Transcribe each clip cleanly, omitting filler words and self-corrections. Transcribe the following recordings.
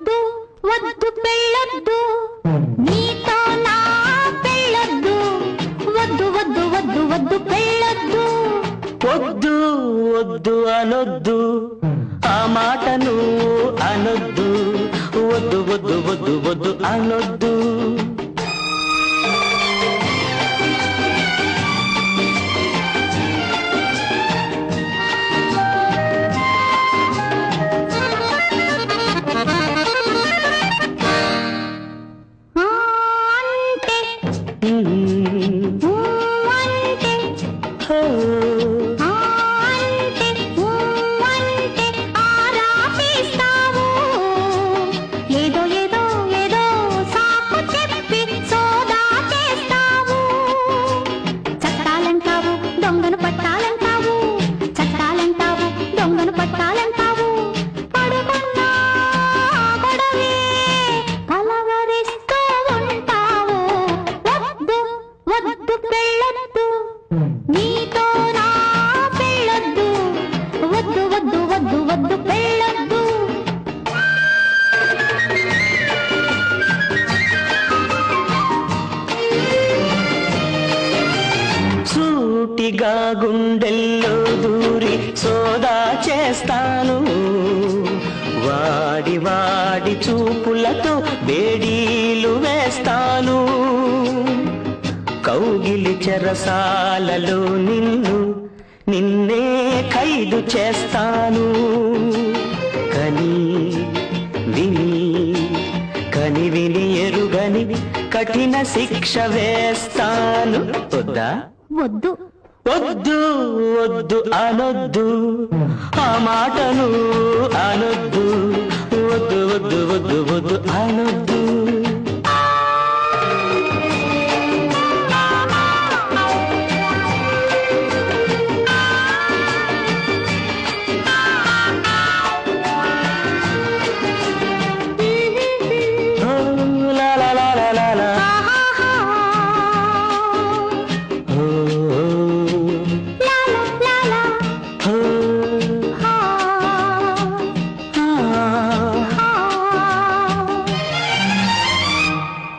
వద్దు వద్దు పెళ్ళొద్దు నీతో నా పెళ్ళొద్దు వద్దు వద్దు వద్దు వద్దు పెళ్ళొద్దు వద్దు వద్దు అనొద్దు ఆ మాటను అనొద్దు వద్దు వద్దు వద్దు వద్దు అనొద్దు నీతో నా పెళ్ళొద్దు వద్దు వద్దు వద్దు వద్దు పెళ్ళొద్దు సూటిగా గుండెల్లో దూరి సోదా చేస్తాను వాడి వాడి చూపులతో బేడీలు వేస్తాను కౌగిలి చెరసాలలో నిన్నే ఖైదు చేస్తాను కని విని ఎరుగని కఠిన శిక్ష వేస్తాను వద్దా వద్దు వద్దు వద్దు అనొద్దు ఆ మాటను అనొద్దు వద్దు వద్దు వద్దు వద్దు అనొద్దు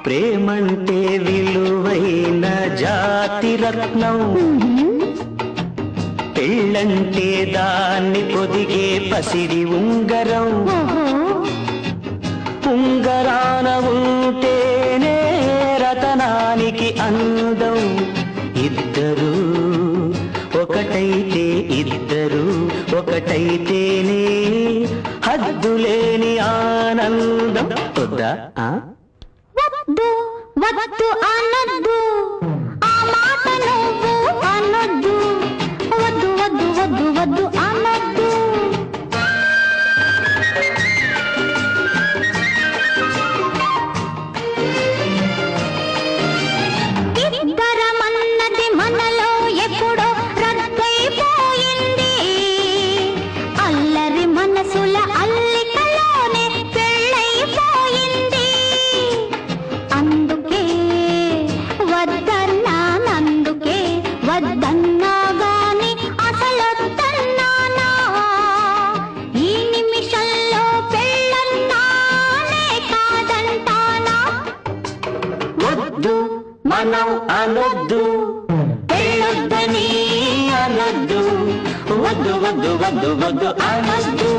ప్రేమంటే విలువైన జాతి రత్నం పెళ్ళంటే దాన్ని పొదిగే పసిడి ఉంగరం ఉంగరాన ఉంటేనే రతనానికి అందం ఇద్దరు ఒకటైతేనే హద్దులేని ఆనందం వద్దా వద్దు వద్దు అనొద్దు ఆ మాట నువ్వు అనొద్దు వద్దు వద్దు వద్దు వద్దు అనొద్దు ఇద్దరమన్నది మనలో ఎప్పుడో రద్దయిపోయింది అల్లరి మనసుల అల్లికలోనే పెళ్ళైపోయింది అందుకే వద్దన్నా గాని అసలొద్దన్నానా ఈ నిమిషంలో పెళ్ళన్నానే కాదంటానా వద్దు మనం అనొద్దు పెళ్ళొద్దని అనొద్దు వద్దు వద్దు వద్దు వద్దు అనొద్దు